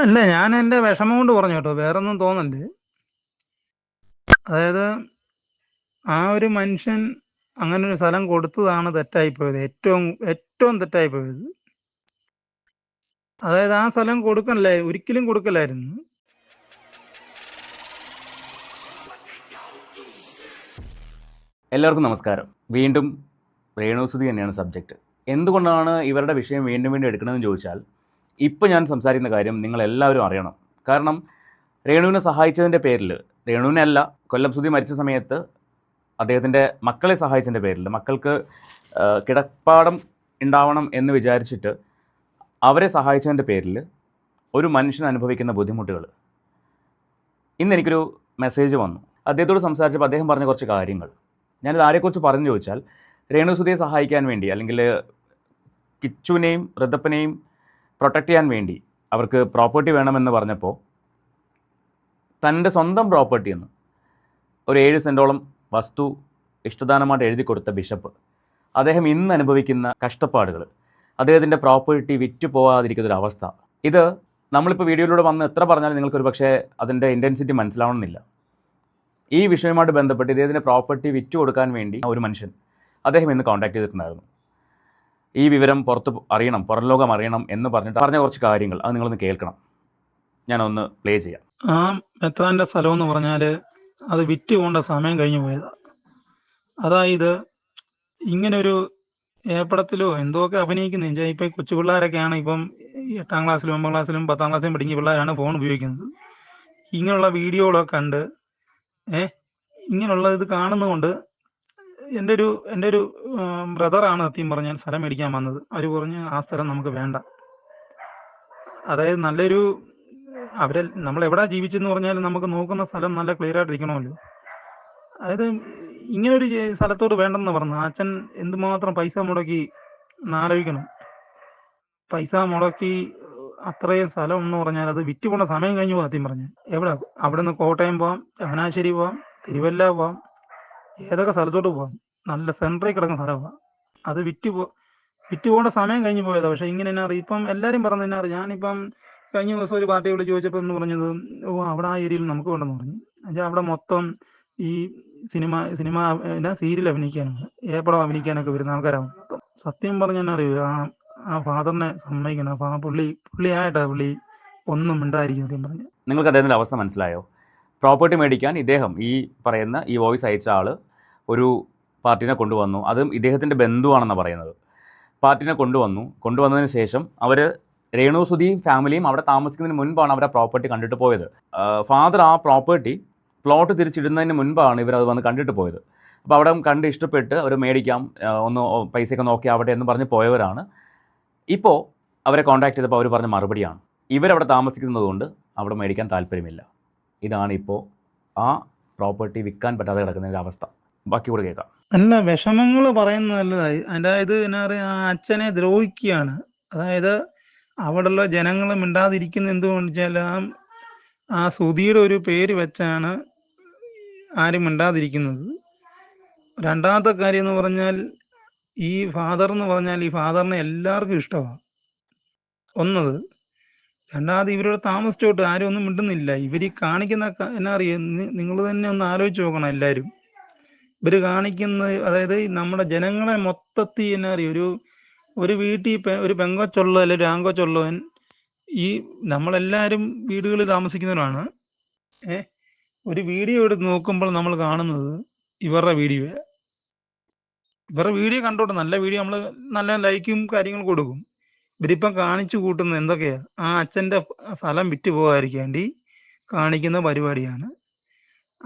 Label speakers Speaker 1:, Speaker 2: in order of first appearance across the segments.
Speaker 1: അല്ല, ഞാൻ എൻ്റെ വിഷമം കൊണ്ട് പറഞ്ഞു കേട്ടോ, വേറൊന്നും തോന്നല്ലേ. അതായത് ആ ഒരു മനുഷ്യൻ അങ്ങനെ ഒരു സ്ഥലം കൊടുത്തതാണ് തെറ്റായിപ്പോയത്, ഏറ്റവും ഏറ്റവും തെറ്റായിപ്പോയത്. അതായത് ആ സ്ഥലം കൊടുക്കണല്ലേ, ഒരിക്കലും കൊടുക്കലായിരുന്നു.
Speaker 2: എല്ലാവർക്കും നമസ്കാരം. വീണ്ടും രേണുസുതി തന്നെയാണ് സബ്ജക്റ്റ്. എന്തുകൊണ്ടാണ് ഇവരുടെ വിഷയം വീണ്ടും വീണ്ടും എടുക്കണമെന്ന് ചോദിച്ചാൽ, ഇപ്പോൾ ഞാൻ സംസാരിക്കുന്ന കാര്യം നിങ്ങളെല്ലാവരും അറിയണം. കാരണം രേണുവിനെ സഹായിച്ചതിൻ്റെ പേരിൽ, രേണുവിനെ അല്ല, കൊല്ലം സുധി മരിച്ച സമയത്ത് അദ്ദേഹത്തിൻ്റെ മക്കളെ സഹായിച്ചതിൻ്റെ പേരിൽ, മക്കൾക്ക് കിടപ്പാടം ഉണ്ടാവണം എന്ന് വിചാരിച്ചിട്ട് അവരെ സഹായിച്ചതിൻ്റെ പേരിൽ ഒരു മനുഷ്യൻ അനുഭവിക്കുന്ന ബുദ്ധിമുട്ടുകൾ. ഇന്ന് എനിക്കൊരു മെസ്സേജ് വന്നു. അദ്ദേഹത്തോട് സംസാരിച്ചപ്പോൾ അദ്ദേഹം പറഞ്ഞ കുറച്ച് കാര്യങ്ങൾ ഞാനിത് ആരെക്കുറിച്ച് പറഞ്ഞു ചോദിച്ചാൽ, രേണുസുധിയെ സഹായിക്കാൻ വേണ്ടി, അല്ലെങ്കിൽ കിച്ചുവിനെയും ഋതപ്പനെയും പ്രൊട്ടക്റ്റ് ചെയ്യാൻ വേണ്ടി അവർക്ക് പ്രോപ്പർട്ടി വേണമെന്ന് പറഞ്ഞപ്പോൾ തൻ്റെ സ്വന്തം പ്രോപ്പർട്ടിയിൽ നിന്ന് ഒരു 7 സെൻറ്റോളം വസ്തു ഇഷ്ടദാനമായിട്ട് എഴുതി കൊടുത്ത ബിഷപ്പ്, അദ്ദേഹം ഇന്ന് അനുഭവിക്കുന്ന കഷ്ടപ്പാടുകൾ, അദ്ദേഹത്തിൻ്റെ പ്രോപ്പർട്ടി വിറ്റ് പോകാതിരിക്കുന്നൊരവസ്ഥ, ഇത് നമ്മളിപ്പോൾ വീഡിയോയിലൂടെ വന്ന് എത്ര പറഞ്ഞാലും നിങ്ങൾക്കൊരു പക്ഷേ അതിൻ്റെ ഇൻറ്റൻസിറ്റി മനസ്സിലാവണമെന്നില്ല. ഈ വിഷയവുമായിട്ട് ബന്ധപ്പെട്ട് ഇദ്ദേഹത്തിൻ്റെ പ്രോപ്പർട്ടി വിറ്റ് കൊടുക്കാൻ വേണ്ടി ഒരു മനുഷ്യൻ അദ്ദേഹം ഇന്ന് കോൺടാക്ട് ചെയ്തിട്ടുണ്ടായിരുന്നു. ഈ വിവരം പുറത്ത് അറിയണം, പുറം ലോകം അറിയണം എന്ന് പറഞ്ഞ കുറച്ച് കാര്യങ്ങൾ അത് നിങ്ങളൊന്ന് കേൾക്കണം. ഞാനൊന്ന് പ്ലേ ചെയ്യാം.
Speaker 1: ആ മെത്രാന്റെ സ്ഥലം എന്ന് പറഞ്ഞാൽ അത് വിറ്റ് പോകേണ്ട സമയം കഴിഞ്ഞു പോയതാ. അതായത് ഇങ്ങനെ ഒരു ഏപ്പടത്തിലോ എന്തൊക്കെ അഭിനയിക്കുന്ന ഇപ്പം കൊച്ചു പിള്ളേരൊക്കെയാണ് ഇപ്പം 8ാം ക്ലാസ്സിലും 9ാം ക്ലാസ്സിലും 10ാം ക്ലാസ്സിലും പഠിക്കുന്ന പിള്ളേരാണ് ഫോൺ ഉപയോഗിക്കുന്നത്. ഇങ്ങനെയുള്ള വീഡിയോകളൊക്കെ കണ്ട് ഇങ്ങനെയുള്ള ഇത് കാണുന്നതുകൊണ്ട് എൻ്റെ ഒരു ബ്രദറാണ് സത്യം പറഞ്ഞാൽ സ്ഥലം മേടിക്കാൻ വന്നത്. അവർ പറഞ്ഞ് ആ സ്ഥലം നമുക്ക് വേണ്ട. അതായത് നല്ലൊരു നമ്മൾ എവിടെ ജീവിച്ചെന്ന് പറഞ്ഞാലും നമുക്ക് നോക്കുന്ന സ്ഥലം നല്ല ക്ലിയർ ആയിട്ട് ഇരിക്കണമല്ലോ. അതായത് ഇങ്ങനൊരു സ്ഥലത്തോട് വേണ്ടെന്ന് പറഞ്ഞു. അച്ഛൻ എന്തുമാത്രം പൈസ മുടക്കി എന്നാലോചിക്കണം. പൈസ മുടക്കി അത്രയും സ്ഥലം എന്ന് പറഞ്ഞാൽ അത് വിറ്റ് പോണ സമയം കഴിഞ്ഞു പോകും. സത്യം പറഞ്ഞാൽ എവിടെ, അവിടെ നിന്ന് കോട്ടയം പോവാം, ചങ്ങനാശ്ശേരി പോവാം, തിരുവല്ല പോവാം, ഏതൊക്കെ സ്ഥലത്തോട്ട് പോവാം. നല്ല സെൻട്രിൽ കിടക്കുന്ന സ്ഥലമാണ്. അത് വിറ്റ് പോകേണ്ട സമയം കഴിഞ്ഞു പോയതാണ്. പക്ഷെ ഇങ്ങനെ എന്നാ അറിയാം, ഇപ്പം എല്ലാവരും പറഞ്ഞ എന്നാ അറിയാം. ഞാനിപ്പം കഴിഞ്ഞ ദിവസം ഒരു പാർട്ടിയോട് ചോദിച്ചപ്പോൾ എന്ന് പറഞ്ഞത്, അവിടെ ആ ഏരിയയിൽ നമുക്ക് വേണ്ടെന്ന് പറഞ്ഞു. എന്നുവെച്ചാൽ അവിടെ മൊത്തം ഈ സിനിമ സീരിയൽ അഭിനയിക്കാനാണ്, ഏപ്പടം അഭിനയിക്കാനൊക്കെ വരുന്ന ആൾക്കാരാണ് മൊത്തം. സത്യം പറഞ്ഞാൽ അറിയോ, ആ ഫാദറിനെ സമ്മതിക്കണം. ആ പുള്ളിയായിട്ടാ പുള്ളി ഒന്നും മിണ്ടായിരിക്കും സത്യം പറഞ്ഞു.
Speaker 2: നിങ്ങൾക്ക് അദ്ദേഹത്തിൻ്റെ അവസ്ഥ മനസ്സിലായോ? പ്രോപ്പർട്ടി മേടിക്കാൻ ഇദ്ദേഹം ഈ വോയിസ് അയച്ച ആൾ ഒരു പാർട്ടിനെ കൊണ്ടുവന്നു. അതും ഇദ്ദേഹത്തിൻ്റെ ബന്ധുവാണെന്നാണ് പറയുന്നത്. പാർട്ടിനെ കൊണ്ടുവന്നതിന് ശേഷം അവർ രേണുസുധിയും ഫാമിലിയും അവിടെ താമസിക്കുന്നതിന് മുൻപാണ് അവർ ആ പ്രോപ്പർട്ടി കണ്ടിട്ട് പോയത്. ഫാദർ ആ പ്ലോട്ട് തിരിച്ചിടുന്നതിന് മുൻപാണ് ഇവരത് വന്ന് കണ്ടിട്ട് പോയത്. അപ്പോൾ അവിടെ കണ്ട് ഇഷ്ടപ്പെട്ട് അവർ മേടിക്കാം, ഒന്ന് പൈസയൊക്കെ നോക്കി ആവട്ടെ എന്ന് പറഞ്ഞ് പോയവരാണ്. ഇപ്പോൾ അവരെ കോൺടാക്ട് ചെയ്തപ്പോൾ അവർ പറഞ്ഞ മറുപടിയാണ്, ഇവരവിടെ താമസിക്കുന്നത് കൊണ്ട് അവിടെ മേടിക്കാൻ താല്പര്യമില്ല. ഇതാണ് ഇപ്പോൾ ആ പ്രോപ്പർട്ടി വിൽക്കാൻ പറ്റാതെ കിടക്കുന്നതിൻ്റെ അവസ്ഥ. ബാക്കി കൂടെ കേൾക്കാം.
Speaker 1: നല്ല വിഷമങ്ങൾ പറയുന്നത് നല്ലതായി. അതായത് എന്നാ പറയുക, ആ അച്ഛനെ ദ്രോഹിക്കുകയാണ്. അതായത് അവിടെയുള്ള ജനങ്ങൾ മിണ്ടാതിരിക്കുന്ന എന്തുകൊണ്ട് വെച്ചാൽ ആ സുധിയുടെ ഒരു പേര് വെച്ചാണ് ആരും മിണ്ടാതിരിക്കുന്നത്. രണ്ടാമത്തെ കാര്യം എന്ന് പറഞ്ഞാൽ, ഈ ഫാദർ എന്ന് പറഞ്ഞാൽ ഈ ഫാദറിനെ എല്ലാവർക്കും ഇഷ്ടമാണ്. ഒന്നത്. രണ്ടാമത് ഇവരോട് താമസിച്ചോട്ട് ആരും ഒന്നും മിണ്ടുന്നില്ല. ഇവർ കാണിക്കുന്ന എന്നാ അറിയാം, നിങ്ങൾ തന്നെ ഒന്ന് ആലോചിച്ച് നോക്കണം എല്ലാവരും. ഇവർ കാണിക്കുന്ന, അതായത് നമ്മുടെ ജനങ്ങളെ മൊത്തത്തിൽ എന്നാ അറിയാം, ഒരു വീട്ടിൽ ഒരു പെങ്കൊച്ചുള്ള അല്ലെങ്കിൽ ഒരു ആങ്കൊച്ചുള്ളവൻ, ഈ നമ്മളെല്ലാവരും വീടുകളിൽ താമസിക്കുന്നവരാണ്. ഒരു വീഡിയോ എടുത്ത് നോക്കുമ്പോൾ നമ്മൾ കാണുന്നത് ഇവരുടെ വീഡിയോ കണ്ടോട്ടെ, നല്ല വീഡിയോ നമ്മൾ നല്ല ലൈക്കും കാര്യങ്ങളും കൊടുക്കും. ഇവരിപ്പം കാണിച്ചു കൂട്ടുന്നത് എന്തൊക്കെയാ, ആ അച്ഛൻ്റെ സ്ഥലം വിറ്റ് പോകാതിരിക്കാൻ വേണ്ടി കാണിക്കുന്ന പരിപാടിയാണ്.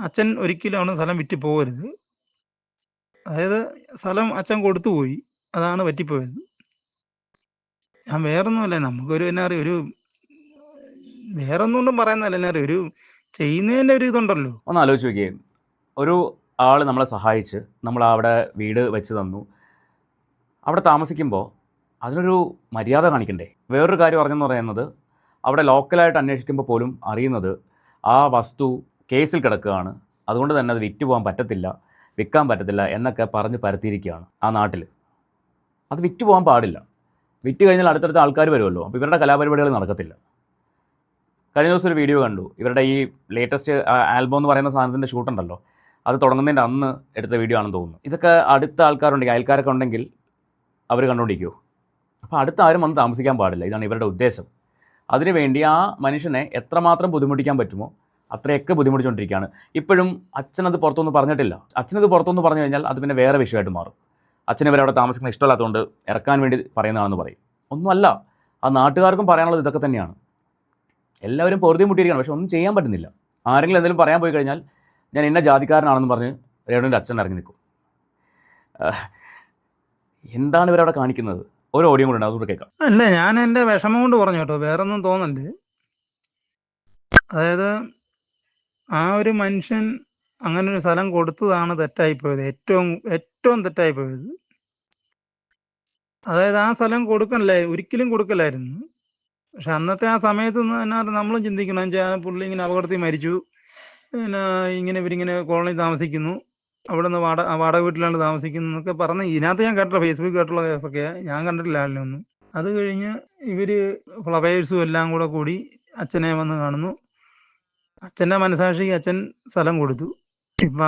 Speaker 1: അച്ഛൻ ഒരിക്കലും അവിടെ സ്ഥലം വിറ്റ് പോകരുത്. അതായത് സ്ഥലം അച്ഛൻ കൊടുത്തു പോയി, അതാണ് പറ്റിപ്പോയത്. ഞാൻ വേറൊന്നുമല്ല, നമുക്കൊരു എന്നാ അറിയാം, വേറൊന്നും കൊണ്ടും പറയുന്നതല്ല, എന്നാ അറിയാം, ചെയ്യുന്നതിൻ്റെ ഒരു ഇതുണ്ടല്ലോ.
Speaker 2: ഒന്ന് ആലോചിച്ച് നോക്കിയേ, ഒരു ആൾ നമ്മളെ സഹായിച്ച് നമ്മൾ അവിടെ വീട് വെച്ച് തന്നു, അവിടെ താമസിക്കുമ്പോൾ അതിനൊരു മര്യാദ കാണിക്കണ്ടേ? വേറൊരു കാര്യം പറഞ്ഞെന്ന് പറയുന്നത്, അവിടെ ലോക്കലായിട്ട് അന്വേഷിക്കുമ്പോൾ പോലും അറിയുന്നത് ആ വസ്തു കേസിൽ കിടക്കുകയാണ്, അതുകൊണ്ട് തന്നെ അത് വിൽക്കാൻ പറ്റത്തില്ല എന്നൊക്കെ പറഞ്ഞ് പരത്തിയിരിക്കുകയാണ് ആ നാട്ടിൽ. അത് വിറ്റ് പോകാൻ പാടില്ല. വിറ്റ് കഴിഞ്ഞാൽ അടുത്തടുത്ത ആൾക്കാർ വരുമല്ലോ, അപ്പോൾ ഇവരുടെ കലാപരിപാടികൾ നടക്കത്തില്ല. കഴിഞ്ഞ ദിവസം ഒരു വീഡിയോ കണ്ടു. ഇവരുടെ ഈ ലേറ്റസ്റ്റ് ആൽബം എന്ന് പറയുന്ന സാധനത്തിൻ്റെ ഷൂട്ടുണ്ടല്ലോ, അത് തുടങ്ങുന്നതിൻ്റെ അന്ന് എടുത്ത വീഡിയോ ആണെന്ന് തോന്നുന്നു. ഇതൊക്കെ അടുത്ത ആൾക്കാരുണ്ടെങ്കിൽ, അയൽക്കാരൊക്കെ ഉണ്ടെങ്കിൽ അവർ കണ്ടുകൊണ്ടിരിക്കുമോ? അപ്പോൾ അടുത്ത ആരും വന്ന് താമസിക്കാൻ പാടില്ല. ഇതാണ് ഇവരുടെ ഉദ്ദേശം. അതിനുവേണ്ടി ആ മനുഷ്യനെ എത്രമാത്രം ബുദ്ധിമുട്ടിക്കാൻ പറ്റുമോ അത്രയൊക്കെ ബുദ്ധിമുട്ടിച്ചുകൊണ്ടിരിക്കുകയാണ്. ഇപ്പോഴും അച്ഛനത് പുറത്തൊന്നും പറഞ്ഞിട്ടില്ല. അച്ഛനത് പുറത്തൊന്നും പറഞ്ഞു കഴിഞ്ഞാൽ അത് പിന്നെ വേറെ വിഷയമായിട്ട് മാറും. അച്ഛന് ഇവരവിടെ താമസിക്കുന്ന ഇഷ്ടമല്ലാത്തതുകൊണ്ട് ഇറക്കാൻ വേണ്ടി പറയുന്നതാണെന്ന് പറയും. ഒന്നുമല്ല, ആ നാട്ടുകാർക്കും പറയാനുള്ളത് ഇതൊക്കെ തന്നെയാണ്. എല്ലാവരും പൊറുതി മുട്ടിയിരിക്കുകയാണ്, പക്ഷെ ഒന്നും ചെയ്യാൻ പറ്റുന്നില്ല. ആരെങ്കിലും എന്തെങ്കിലും പറയാൻ പോയി കഴിഞ്ഞാൽ ഞാൻ ഇന്ന ജാതിക്കാരനാണെന്ന് പറഞ്ഞ് രേണുവിൻ്റെ അച്ഛൻ ഇറങ്ങി നിൽക്കും. എന്താണ് ഇവരവിടെ കാണിക്കുന്നത്? ഒരു ഓഡിയോ കൂടെ ഉണ്ട്, അതുകൂടെ കേൾക്കാം.
Speaker 1: അല്ല, ഞാൻ എൻ്റെ വിഷമം കൊണ്ട് പറഞ്ഞു കേട്ടോ, വേറൊന്നും തോന്നല്ലേ. അതായത് ആ ഒരു മനുഷ്യൻ അങ്ങനെ ഒരു സ്ഥലം കൊടുത്തതാണ് തെറ്റായിപ്പോയത്, ഏറ്റവും തെറ്റായിപ്പോയത്. അതായത് ആ സ്ഥലം ഒരിക്കലും കൊടുക്കലായിരുന്നു. പക്ഷെ അന്നത്തെ ആ സമയത്ത് നമ്മളും ചിന്തിക്കണം, വെച്ചാൽ പുള്ളി ഇങ്ങനെ അപകടത്തിൽ മരിച്ചു, പിന്നെ ഇവരിങ്ങനെ കോളനി താമസിക്കുന്നു, അവിടെ നിന്ന് വാടക വീട്ടിലാണ് താമസിക്കുന്നു എന്നൊക്കെ പറഞ്ഞ് ഇതിനകത്ത് ഞാൻ കേട്ടില്ല, ഫേസ്ബുക്ക് കേട്ടുള്ള കേസൊക്കെ, ഞാൻ കണ്ടിട്ടില്ല അതിലൊന്നും. അത് കഴിഞ്ഞ് ഇവര് ഫ്ലവേഴ്സും എല്ലാം കൂടി അച്ഛനെ വന്ന് കാണുന്നു. അച്ഛൻ്റെ മനസാക്ഷിക്ക് അച്ഛൻ സ്ഥലം കൊടുത്തു. ഇപ്പൊ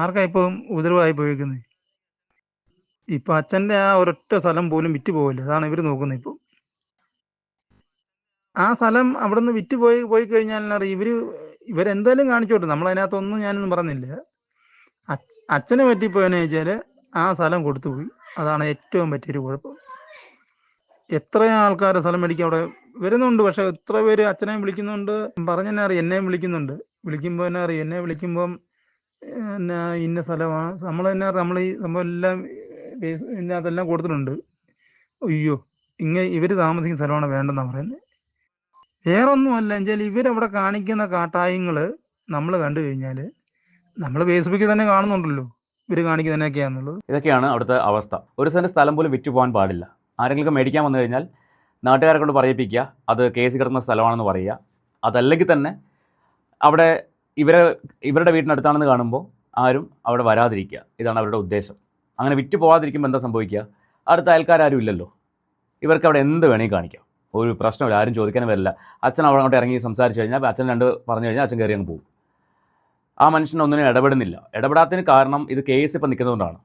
Speaker 1: ആർക്കാ ഇപ്പം ഉപദ്രവമായി പോയിരിക്കുന്നത്? ഇപ്പൊ അച്ഛൻ്റെ ആ ഒരൊറ്റ സ്ഥലം പോലും വിറ്റ് പോകില്ല. അതാണ് ഇവര് നോക്കുന്നത്. ഇപ്പൊ ആ സ്ഥലം അവിടെ നിന്ന് വിറ്റ് പോയി കഴിഞ്ഞാൽ ഇവരെന്തായാലും കാണിച്ചോട്ടെ, നമ്മളതിനകത്തൊന്നും ഞാനൊന്നും പറഞ്ഞില്ല. അച്ഛനെ പറ്റിപ്പോയെന്ന് വെച്ചാല് ആ സ്ഥലം കൊടുത്തുപോയി. അതാണ് ഏറ്റവും പറ്റിയൊരു കുഴപ്പം. എത്രയും ആൾക്കാരെ സ്ഥലം മേടിക്കാൻ അവിടെ വരുന്നുണ്ട്, പക്ഷെ എത്ര പേര് അച്ഛനെ വിളിക്കുന്നുണ്ട്. പറഞ്ഞെന്നെ അറിയാം, എന്നെയും വിളിക്കുന്നുണ്ട്. വിളിക്കുമ്പോൾ എന്നെ അറിയാം, എന്നെ വിളിക്കുമ്പം എന്നാ ഇന്ന സ്ഥലമാണ് നമ്മൾ ഈ സംഭവം എല്ലാം ഇതിനകത്തെല്ലാം കൊടുത്തിട്ടുണ്ട്. അയ്യോ, ഇവര് താമസിക്കുന്ന സ്ഥലമാണ് വേണ്ടെന്നാണ് പറയുന്നത്. വേറെ ഒന്നുമല്ല വെച്ചാൽ ഇവരവിടെ കാണിക്കുന്ന കാട്ടായങ്ങള് നമ്മൾ കണ്ടു കഴിഞ്ഞാൽ നമ്മൾ ഫേസ്ബുക്കിൽ തന്നെ കാണുന്നുണ്ടല്ലോ ഇവർ കാണിക്കുന്നതിനൊക്കെയാണെന്നുള്ളത്.
Speaker 2: ഇതൊക്കെയാണ് അവിടുത്തെ അവസ്ഥ. ഒരു സെൻറ്റ് സ്ഥലം പോലും വിറ്റ് പോകാൻ പാടില്ല. ആരെങ്കിലും മേടിക്കാൻ വന്നു കഴിഞ്ഞാൽ നാട്ടുകാരെ കൊണ്ട് പറയിപ്പിക്കുക, അത് കേസ് കിടക്കുന്ന സ്ഥലമാണെന്ന് പറയുക. അതല്ലെങ്കിൽ തന്നെ അവിടെ ഇവരുടെ വീടിനടുത്താണെന്ന് കാണുമ്പോൾ ആരും അവിടെ വരാതിരിക്കുക. ഇതാണ് അവരുടെ ഉദ്ദേശം. അങ്ങനെ വിറ്റ് പോകാതിരിക്കുമ്പോൾ എന്താ സംഭവിക്കുക? അടുത്ത അയൽക്കാരും ഇല്ലല്ലോ, ഇവർക്ക് അവിടെ എന്ത് വേണമെങ്കിൽ കാണിക്കാം, ഒരു പ്രശ്നമില്ല, ആരും ചോദിക്കാനും വരില്ല. അച്ഛൻ അവിടെ അങ്ങോട്ട് ഇറങ്ങി സംസാരിച്ച് കഴിഞ്ഞാൽ അച്ഛൻ പറഞ്ഞു കഴിഞ്ഞാൽ അച്ഛൻ കയറി അങ്ങ് പോകും. ആ മനുഷ്യനൊന്നിനും ഇടപെടുന്നില്ല. ഇടപെടാത്തതിന് കാരണം ഇത് കേസ് ഇപ്പം നിൽക്കുന്നതുകൊണ്ടാണ്.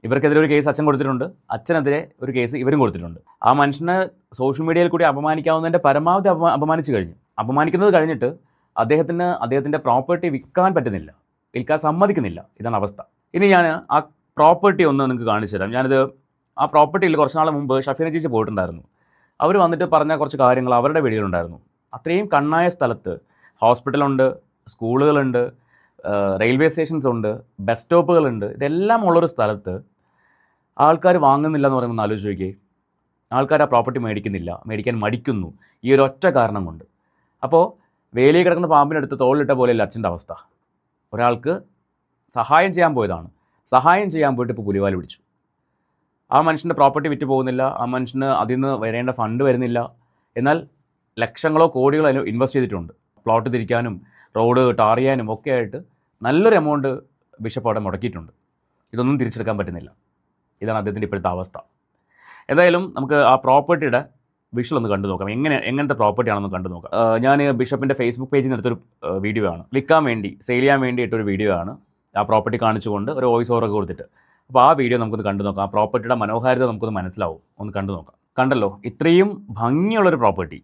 Speaker 2: ഇവർക്കെതിരെ ഒരു കേസ് അച്ഛൻ കൊടുത്തിട്ടുണ്ട്, അച്ഛനെതിരെ ഒരു കേസ് ഇവരും കൊടുത്തിട്ടുണ്ട്. ആ മനുഷ്യനെ സോഷ്യൽ മീഡിയയിൽ കൂടി അപമാനിക്കാവുന്നതിൻ്റെ പരമാവധി അപമാനിച്ചു കഴിഞ്ഞു. അപമാനിക്കുന്നത് കഴിഞ്ഞിട്ട് അദ്ദേഹത്തിൻ്റെ പ്രോപ്പർട്ടി വിൽക്കാൻ പറ്റുന്നില്ല, വിൽക്കാൻ സമ്മതിക്കുന്നില്ല. ഇതാണ് അവസ്ഥ. ഇനി ഞാൻ ആ പ്രോപ്പർട്ടി ഒന്ന് നിങ്ങൾക്ക് കാണിച്ചു തരാം. ആ പ്രോപ്പർട്ടിയിൽ കുറച്ച് നാൾ മുമ്പ് ഷഫീന ചേച്ചി പോയിട്ടുണ്ടായിരുന്നു. അവർ വന്നിട്ട് പറഞ്ഞ കുറച്ച് കാര്യങ്ങൾ അവരുടെ വീഡിയോയിലുണ്ടായിരുന്നു. അത്രയും കണ്ണായ സ്ഥലത്ത് ഹോസ്പിറ്റലുണ്ട്, സ്കൂളുകളുണ്ട്, റെയിൽവേ സ്റ്റേഷൻസ് ഉണ്ട്, ബസ് സ്റ്റോപ്പുകളുണ്ട്. ഇതെല്ലാം ഉള്ളൊരു സ്ഥലത്ത് ആൾക്കാർ വാങ്ങുന്നില്ല എന്ന് പറയുമ്പോൾ ആലോചിച്ച് നോക്കിയേ. ആൾക്കാർ ആ പ്രോപ്പർട്ടി മേടിക്കാൻ മടിക്കുന്നു, ഈ ഒരു ഒറ്റ കാരണം കൊണ്ട്. അപ്പോൾ വേലിയിൽ കിടക്കുന്ന പാമ്പിനെടുത്ത് തോളിലിട്ട പോലെയല്ല അച്ഛൻ്റെ അവസ്ഥ. ഒരാൾക്ക് സഹായം ചെയ്യാൻ പോയതാണ്, സഹായം ചെയ്യാൻ പോയിട്ട് ഇപ്പോൾ പുലിവാൽ പിടിച്ചു. ആ മനുഷ്യൻ്റെ പ്രോപ്പർട്ടി വിറ്റ് പോകുന്നില്ല, ആ മനുഷ്യന് അതിൽ നിന്ന് വരേണ്ട ഫണ്ട് വരുന്നില്ല. എന്നാൽ ലക്ഷങ്ങളോ കോടികളോ അതിൽ ഇൻവെസ്റ്റ് ചെയ്തിട്ടുണ്ട്. പ്ലോട്ട് തിരിക്കാനും റോഡ് ടാർ ചെയ്യാനും ഒക്കെ ആയിട്ട് നല്ലൊരു എമൗണ്ട് ബിഷപ്പ് അവിടെ മുടക്കിയിട്ടുണ്ട്. ഇതൊന്നും തിരിച്ചെടുക്കാൻ പറ്റുന്നില്ല. ഇതാണ് അദ്ദേഹത്തിൻ്റെ ഇപ്പോഴത്തെ അവസ്ഥ. എന്തായാലും നമുക്ക് ആ പ്രോപ്പർട്ടിയുടെ വിഷ്വൽ ഒന്ന് കണ്ടു നോക്കാം. എങ്ങനത്തെ പ്രോപ്പർട്ടി ആണെന്ന് കണ്ടു നോക്കാം. ഞാൻ ബിഷപ്പിൻ്റെ ഫേസ്ബുക്ക് പേജിൽ നിന്ന് എടുത്തൊരു വീഡിയോ ആണ്. വിൽക്കാൻ വേണ്ടി, സെയിൽ ചെയ്യാൻ വേണ്ടി ഇട്ടൊരു വീഡിയോ ആണ്. ആ പ്രോപ്പർട്ടി കാണിച്ചുകൊണ്ട് ഒരു വോയിസ് ഓവറൊക്കെ കൊടുത്തിട്ട്. അപ്പോൾ ആ വീഡിയോ നമുക്കൊന്ന് കണ്ടു നോക്കാം. ആ പ്രോപ്പർട്ടിയുടെ മനോഹാരിത നമുക്കൊന്ന് മനസ്സിലാവും. ഒന്ന് കണ്ടു നോക്കാം. കണ്ടല്ലോ, ഇത്രയും ഭംഗിയുള്ളൊരു പ്രോപ്പർട്ടി.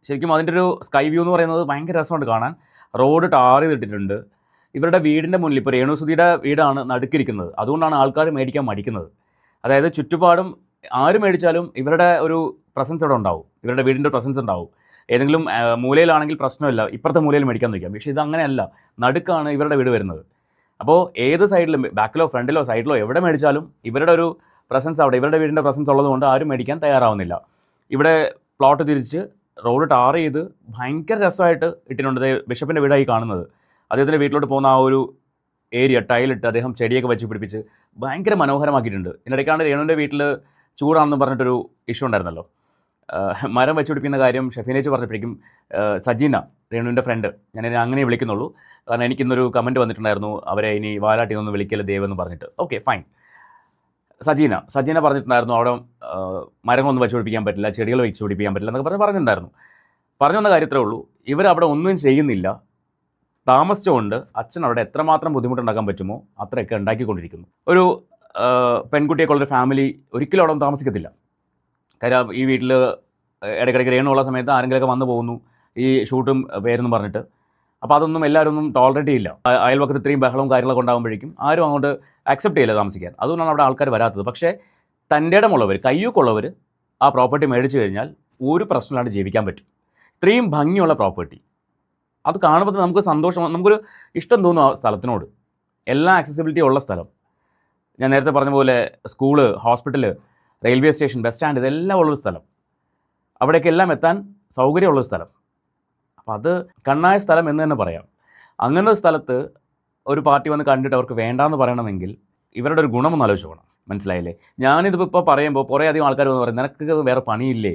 Speaker 2: ശരിക്കും അതിൻ്റെ ഒരു സ്കൈ വ്യൂ എന്ന് പറയുന്നത് ഭയങ്കര രസമുണ്ട് കാണാൻ. റോഡ് ടാർ ചെയ്തിട്ടിട്ടുണ്ട്. ഇവരുടെ വീടിൻ്റെ മുന്നിൽ ഇപ്പോൾ രേണുസുധിയുടെ വീടാണ് നടുക്കിരിക്കുന്നത്. അതുകൊണ്ടാണ് ആൾക്കാർ മേടിക്കാൻ മടിക്കുന്നത്. അതായത് ചുറ്റുപാടും ആര് മേടിച്ചാലും ഇവരുടെ ഒരു പ്രസൻസ് ഇവിടെ ഉണ്ടാവും, ഇവരുടെ വീടിൻ്റെ പ്രസൻസ് ഉണ്ടാവും. ഏതെങ്കിലും മൂലയിലാണെങ്കിൽ പ്രശ്നമില്ല, ഇപ്പുറത്തെ മൂലയിൽ മേടിക്കാൻ വയ്ക്കാം. പക്ഷേ ഇതങ്ങനെയല്ല, നടുക്കാണ് ഇവരുടെ വീട് വരുന്നത്. അപ്പോൾ ഏത് സൈഡിലും, ബാക്കിലോ ഫ്രണ്ടിലോ സൈഡിലോ എവിടെ മേടിച്ചാലും ഇവരുടെ ഒരു പ്രസൻസ് അവിടെ, ഇവരുടെ വീടിൻ്റെ പ്രസൻസ് ഉള്ളതുകൊണ്ട് ആരും മേടിക്കാൻ തയ്യാറാവുന്നില്ല. ഇവിടെ പ്ലോട്ട് തിരിച്ച് റോഡ് ടാർ ചെയ്ത് ഭയങ്കര രസമായിട്ട് ഇട്ടിട്ടുണ്ട്. ബിഷപ്പിൻ്റെ വീടായി കാണുന്നത്. അദ്ദേഹത്തിൻ്റെ വീട്ടിലോട്ട് പോകുന്ന ആ ഒരു ഏരിയ ടൈലിട്ട് അദ്ദേഹം ചെടിയൊക്കെ വെച്ച് പിടിപ്പിച്ച് ഭയങ്കര മനോഹരമാക്കിയിട്ടുണ്ട്. ഇതിനിടയ്ക്കാണ് രേണുവിൻ്റെ വീട്ടിൽ ചൂടാണെന്ന് പറഞ്ഞിട്ടൊരു ഇഷ്യൂ ഉണ്ടായിരുന്നല്ലോ. മരം വെച്ച് പിടിപ്പിക്കുന്ന കാര്യം ഷഫീനേച്ച് പറഞ്ഞപ്പോഴേക്കും സജീന, രേണുവിൻ്റെ ഫ്രണ്ട്, ഞാൻ അങ്ങനെ വിളിക്കുന്നുള്ളൂ കാരണം എനിക്കിന്നൊരു കമൻറ്റ് വന്നിട്ടുണ്ടായിരുന്നു, അവരെ ഇനി വാലാട്ടി ഒന്നും വിളിക്കല്ലേ ദേവെന്ന് പറഞ്ഞിട്ട്. Okay fine. സജീന പറഞ്ഞിട്ടുണ്ടായിരുന്നു അവിടെ മരങ്ങളൊന്നും വെച്ച് പിടിപ്പിക്കാൻ പറ്റില്ല, ചെടികൾ വെച്ച് പിടിപ്പിക്കാൻ പറ്റില്ല എന്നൊക്കെ പറഞ്ഞിട്ടുണ്ടായിരുന്നു. പറഞ്ഞു വന്ന കാര്യത്രേ ഉള്ളൂ. ഇവരവിടെ ഒന്നും ചെയ്യുന്നില്ല. താമസിച്ചുകൊണ്ട് അച്ഛൻ അവിടെ എത്രമാത്രം ബുദ്ധിമുട്ടുണ്ടാക്കാൻ പറ്റുമോ അത്രയൊക്കെ ഉണ്ടാക്കിക്കൊണ്ടിരിക്കുന്നു. ഒരു പെൺകുട്ടിയൊക്കെയുള്ളൊരു ഫാമിലി ഒരിക്കലും അവിടെ ഒന്നും താമസിക്കത്തില്ല. കാര്യം ഈ വീട്ടിൽ ഇടയ്ക്കിടയ്ക്ക് രേണുള്ള സമയത്ത് ആരെങ്കിലുമൊക്കെ വന്നു പോകുന്നു ഈ ഷൂട്ടും പേരെന്ന് പറഞ്ഞിട്ട്. അപ്പോൾ അതൊന്നും എല്ലാവരും ഒന്നും ടോളറേറ്റ് ചെയ്യില്ല. അയൽവക്കത്ത് ഇത്രയും ബഹളവും കാര്യങ്ങളൊക്കെ ഉണ്ടാകുമ്പോഴേക്കും ആരും അങ്ങോട്ട് അക്സെപ്റ്റ് ചെയ്യില്ല താമസിക്കാൻ. അതുകൊണ്ടാണ് അവിടെ ആൾക്കാർ വരാത്തത്. പക്ഷേ തൻ്റെ ഇടമുള്ളവർ, കയ്യൂക്കുള്ളവർ ആ പ്രോപ്പർട്ടി മേടിച്ചു കഴിഞ്ഞാൽ ഒരു പ്രശ്നമില്ലാണ്ട് ജീവിക്കാൻ പറ്റും. ഇത്രയും ഭംഗിയുള്ള പ്രോപ്പർട്ടി, അത് കാണുമ്പോൾ നമുക്ക് സന്തോഷം, നമുക്കൊരു ഇഷ്ടം തോന്നും ആ സ്ഥലത്തിനോട്. എല്ലാ ആക്സസിബിലിറ്റി ഉള്ള സ്ഥലം. ഞാൻ നേരത്തെ പറഞ്ഞ പോലെ school, hospital, railway station, bus stand, ഇതെല്ലാം ഉള്ളൊരു സ്ഥലം. അവിടേക്കെല്ലാം എത്താൻ സൗകര്യമുള്ളൊരു സ്ഥലം. അപ്പോൾ അത് കണ്ണായ സ്ഥലം എന്ന് തന്നെ പറയാം. അങ്ങനെ ഒരു സ്ഥലത്ത് ഒരു പാർട്ടി വന്ന് കണ്ടിട്ട് അവർക്ക് വേണ്ടാന്ന് പറയണമെങ്കിൽ ഇവരുടെ ഒരു ഗുണമൊന്നും ആലോചിച്ചോണം. മനസ്സിലായില്ലേ? ഞാനിതിപ്പോൾ പറയുമ്പോൾ കുറേ അധികം ആൾക്കാർ വന്ന് പറയും നിനക്ക് വേറെ പണിയില്ലേ,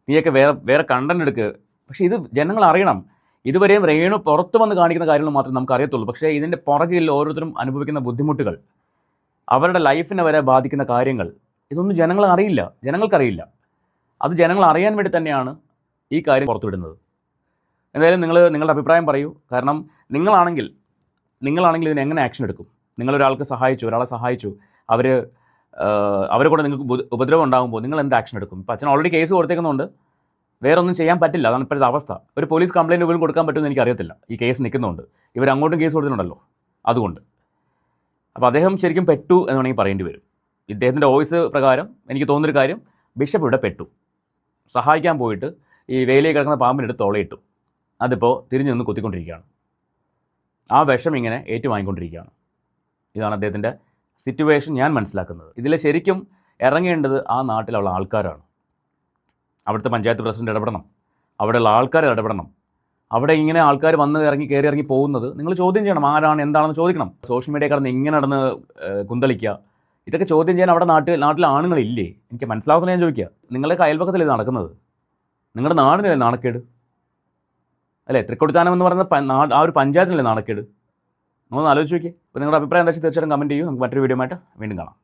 Speaker 2: നീയൊക്കെ വേറെ കണ്ടന്റ് എടുക്ക്. പക്ഷേ ഇത് ജനങ്ങൾ അറിയണം. ഇതുവരെയും രേണു പുറത്ത് വന്ന് കാണിക്കുന്ന കാര്യങ്ങൾ മാത്രമേ നമുക്ക് അറിയത്തുള്ളൂ. പക്ഷേ ഇതിൻ്റെ പുറകിൽ ഓരോരുത്തരും അനുഭവിക്കുന്ന ബുദ്ധിമുട്ടുകൾ, അവരുടെ ലൈഫിനെ വരെ ബാധിക്കുന്ന കാര്യങ്ങൾ, ഇതൊന്നും ജനങ്ങൾ അറിയില്ല, ജനങ്ങൾക്കറിയില്ല. അത് ജനങ്ങൾ അറിയാൻ വേണ്ടി തന്നെയാണ് ഈ കാര്യം പുറത്തുവിടുന്നത്. എന്തായാലും നിങ്ങളുടെ അഭിപ്രായം പറയൂ. കാരണം നിങ്ങളാണെങ്കിൽ ഇതിന് എങ്ങനെ ആക്ഷൻ എടുക്കും? നിങ്ങളൊരാൾക്ക് സഹായിച്ചു, ഒരാളെ സഹായിച്ചു, അവരെ കൂടെ നിങ്ങൾക്ക് ഉപദ്രവം ഉണ്ടാകുമ്പോൾ നിങ്ങൾ എന്ത് ആക്ഷൻ എടുക്കും? ഇപ്പോൾ അച്ഛൻ ഓൾറെഡി കേസ് കൊടുത്തേക്കുന്നുണ്ട്, വേറെ ഒന്നും ചെയ്യാൻ പറ്റില്ല. അതാണ് ഇപ്പോഴത്തെ അവസ്ഥ. ഒരു പോലീസ് കംപ്ലയിൻറ്റ് പോലും കൊടുക്കാൻ പറ്റുമെന്ന് എനിക്കറിയത്തില്ല. ഈ കേസ് നിൽക്കുന്നുണ്ട്, അങ്ങോട്ടും കേസ് കൊടുത്തിട്ടുണ്ടല്ലോ, അതുകൊണ്ട്. അപ്പോൾ അദ്ദേഹം ശരിക്കും പെട്ടു എന്ന് വേണമെങ്കിൽ പറയേണ്ടി വരും. ഇദ്ദേഹത്തിൻ്റെ വോയിസ് പ്രകാരം എനിക്ക് തോന്നുന്നൊരു കാര്യം, ബിഷപ്പ് ഇവിടെ പെട്ടു. സഹായിക്കാൻ പോയിട്ട് ഈ വേലിയിൽ കിടക്കുന്ന പാമ്പിനെടുത്ത് തോളയിട്ടു. അതിപ്പോൾ തിരിഞ്ഞു നിന്ന് കുത്തിക്കൊണ്ടിരിക്കുകയാണ്. ആ വിഷം ഇങ്ങനെ ഏറ്റുവാങ്ങിക്കൊണ്ടിരിക്കുകയാണ്. ഇതാണ് അദ്ദേഹത്തിൻ്റെ സിറ്റുവേഷൻ ഞാൻ മനസ്സിലാക്കുന്നത്. ഇതിൽ ശരിക്കും ഇറങ്ങേണ്ടത് ആ നാട്ടിലുള്ള ആൾക്കാരാണ്. അവിടുത്തെ പഞ്ചായത്ത് പ്രസിഡന്റ് ഇടപെടണം, അവിടെയുള്ള ആൾക്കാർ ഇടപെടണം. അവിടെ ഇങ്ങനെ ആൾക്കാർ വന്ന് കയറി ഇറങ്ങി പോകുന്നത് നിങ്ങൾ ചോദ്യം ചെയ്യണം. ആരാണ് എന്താണെന്ന് ചോദിക്കണം. സോഷ്യൽ മീഡിയ കടന്ന് ഇങ്ങനെ നടന്ന് കുന്തളിക്കുക, ഇതൊക്കെ ചോദ്യം ചെയ്യാൻ അവിടെ നാട്ടിൽ ആണുങ്ങളില്ലേ? എനിക്ക് മനസ്സിലാവുന്ന ഞാൻ ചോദിക്കുക. നിങ്ങളുടെ അയൽപക്കത്തിൽ ഇത് നടക്കുന്നത്, നിങ്ങളുടെ നാടിനല്ലേ നാണക്കേട് അല്ലേ? തൃക്കൊടിത്താനം എന്ന് പറയുന്ന ആ ഒരു പഞ്ചായത്തിനല്ലേ നാണക്കേട്? നമ്മളൊന്ന് ആലോചിച്ച് നോക്കിയേ. അപ്പോൾ നിങ്ങളുടെ അഭിപ്രായം എന്താ വെച്ചാൽ തീർച്ചയായിട്ടും കമൻറ്റ് ചെയ്യൂ. നമുക്ക് മറ്റൊരു വീഡിയോ ആയിട്ട് വീണ്ടും കാണാം.